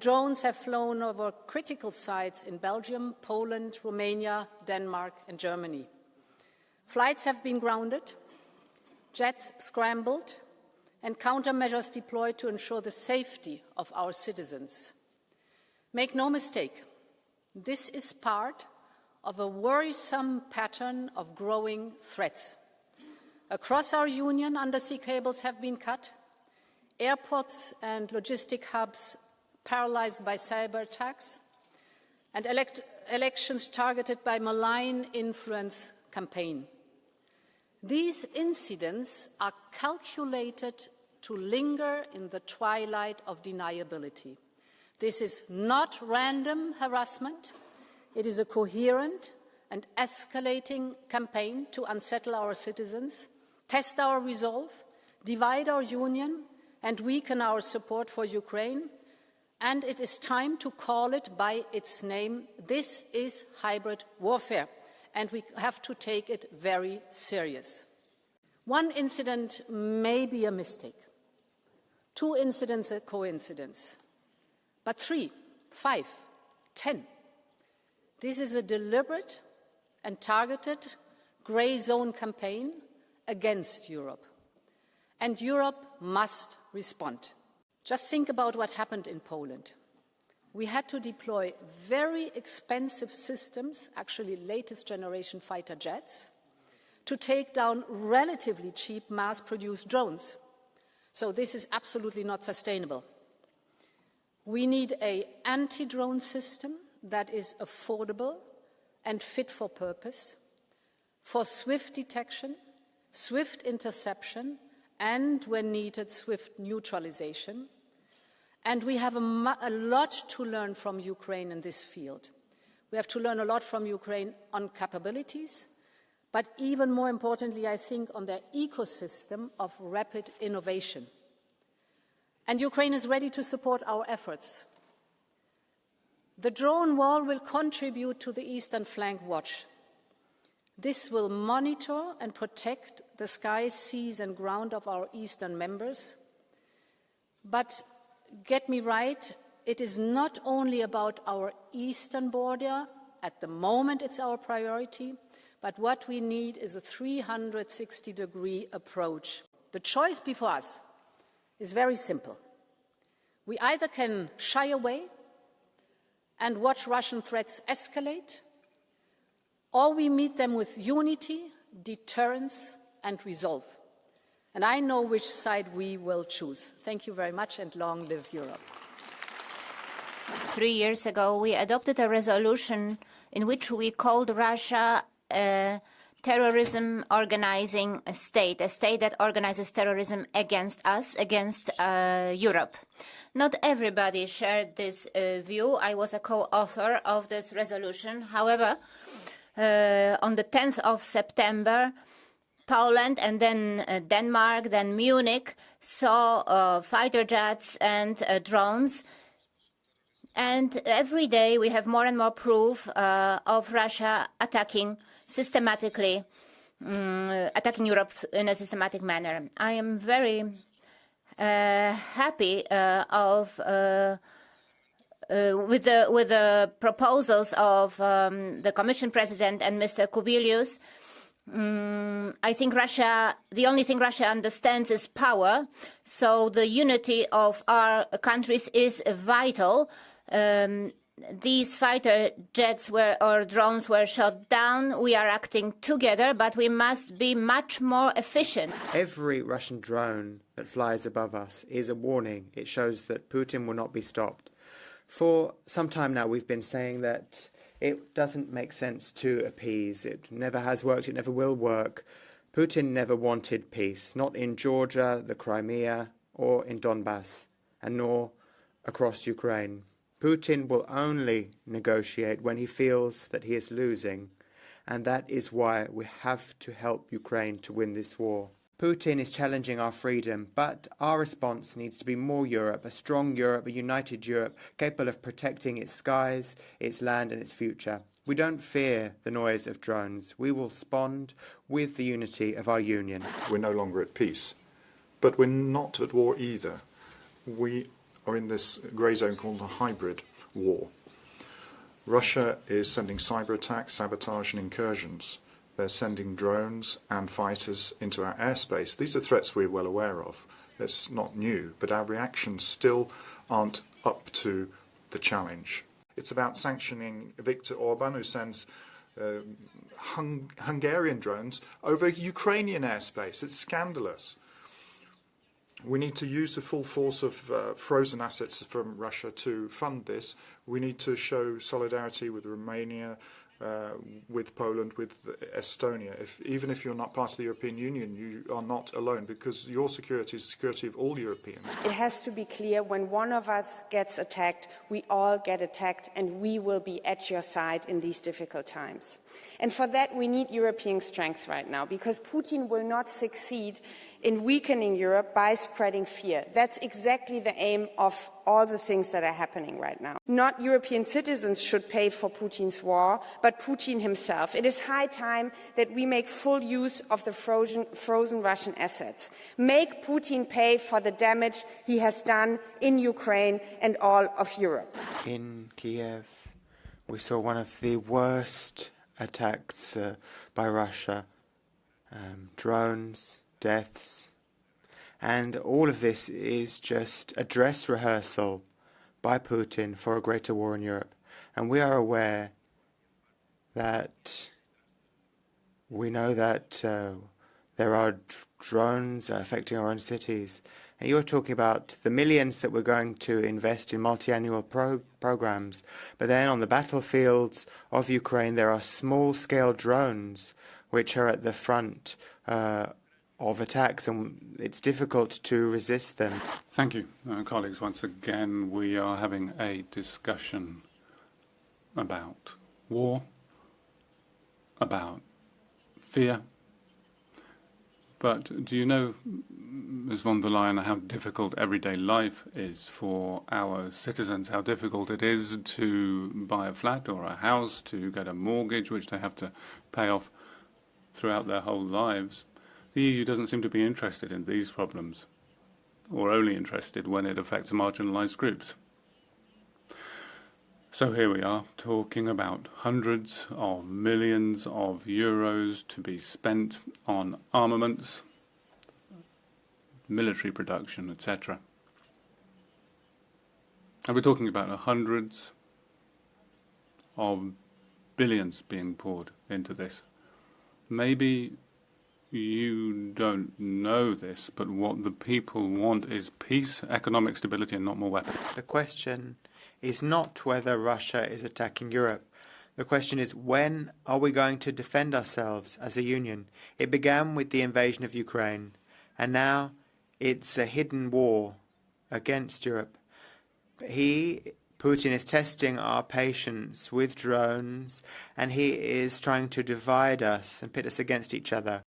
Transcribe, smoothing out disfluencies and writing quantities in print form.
Drones have flown over critical sites in Belgium, Poland, Romania, Denmark and Germany. Flights have been grounded, jets scrambled, and countermeasures deployed to ensure the safety of our citizens. Make no mistake, this is part of a worrisome pattern of growing threats. Across our union, undersea cables have been cut, airports and logistic hubs paralyzed by cyber attacks, and elections targeted by malign influence campaign. These incidents are calculated to linger in the twilight of deniability. This is not random harassment. It is a coherent and escalating campaign to unsettle our citizens, test our resolve, divide our union, and weaken our support for Ukraine. And it is time to call it by its name. This is hybrid warfare, and we have to take it very serious. One incident may be a mistake. 2 incidents a coincidence. But 3, 5, 10. This is a deliberate and targeted grey zone campaign against Europe. And Europe must respond. Just think about what happened in Poland. We had to deploy very expensive systems, actually latest generation fighter jets, to take down relatively cheap mass-produced drones. So this is absolutely not sustainable. We need an anti-drone system that is affordable and fit for purpose, for swift detection, swift interception, and, when needed, swift neutralization. And we have a lot to learn from Ukraine in this field. We have to learn a lot from Ukraine on capabilities, but even more importantly, I think, on their ecosystem of rapid innovation. And Ukraine is ready to support our efforts. The drone wall will contribute to the Eastern Flank Watch. This will monitor and protect the skies, seas and ground of our eastern members. But get me right, it is not only about our eastern border. At the moment, it's our priority. But what we need is a 360-degree approach. The choice before us is very simple. We either can shy away and watch Russian threats escalate, or we meet them with unity, deterrence, and resolve. And I know which side we will choose. Thank you very much, and long live Europe. 3 years ago, we adopted a resolution in which we called Russia a terrorism organizing state that organizes terrorism against us, against Europe. Not everybody shared this view. I was a co-author of this resolution. However, on the 10th of September, Poland and then Denmark, then Munich saw fighter jets and drones. And every day we have more and more proof of Russia attacking systematically, attacking Europe in a systematic manner. I am very happy with the proposals of the Commission President and Mr. Kubilius. I think Russia, the only thing Russia understands is power, so the unity of our countries is vital. These fighter jets or drones were shot down. We are acting together, but we must be much more efficient. Every Russian drone that flies above us is a warning. It shows that Putin will not be stopped. For some time now, we've been saying that it doesn't make sense to appease. It never has worked. It never will work. Putin never wanted peace, not in Georgia, the Crimea, or in Donbass, and nor across Ukraine. Putin will only negotiate when he feels that he is losing, and that is why we have to help Ukraine to win this war. Putin is challenging our freedom, but our response needs to be more Europe, a strong Europe, a united Europe, capable of protecting its skies, its land and its future. We don't fear the noise of drones. We will respond with the unity of our union. We're no longer at peace, but we're not at war either. We are in this grey zone called a hybrid war. Russia is sending cyber attacks, sabotage and incursions. They're sending drones and fighters into our airspace. These are threats we're well aware of. It's not new, but our reactions still aren't up to the challenge. It's about sanctioning Viktor Orban, who sends Hungarian drones over Ukrainian airspace. It's scandalous. We need to use the full force of frozen assets from Russia to fund this. We need to show solidarity with Romania, with Poland, with Estonia. Even if you're not part of the European Union, you are not alone, because your security is the security of all Europeans. It has to be clear, when one of us gets attacked, we all get attacked, and we will be at your side in these difficult times. And for that, we need European strength right now, because Putin will not succeed in weakening Europe by spreading fear. That's exactly the aim of all the things that are happening right now. Not European citizens should pay for Putin's war, but Putin himself. It is high time that we make full use of the frozen Russian assets. Make Putin pay for the damage he has done in Ukraine and all of Europe. In Kiev, we saw one of the worst attacks by Russia, drones, deaths, and all of this is just a dress rehearsal by Putin for a greater war in Europe. And we are aware that we know that there are drones affecting our own cities. And you're talking about the millions that we're going to invest in multi-annual programs. But then on the battlefields of Ukraine, there are small-scale drones which are at the front of attacks, and it's difficult to resist them. Thank you, colleagues. Once again, we are having a discussion about war, about fear. But do you know, Ms. von der Leyen, how difficult everyday life is for our citizens, how difficult it is to buy a flat or a house, to get a mortgage, which they have to pay off throughout their whole lives? The EU doesn't seem to be interested in these problems, or only interested when it affects marginalised groups. So here we are, talking about hundreds of millions of euros to be spent on armaments, military production, etc. And we're talking about hundreds of billions being poured into this. Maybe you don't know this, but what the people want is peace, economic stability, and not more weapons. The question is not whether Russia is attacking Europe. The question is, when are we going to defend ourselves as a union? It began with the invasion of Ukraine, and now it's a hidden war against Europe. Putin is testing our patience with drones, and he is trying to divide us and pit us against each other.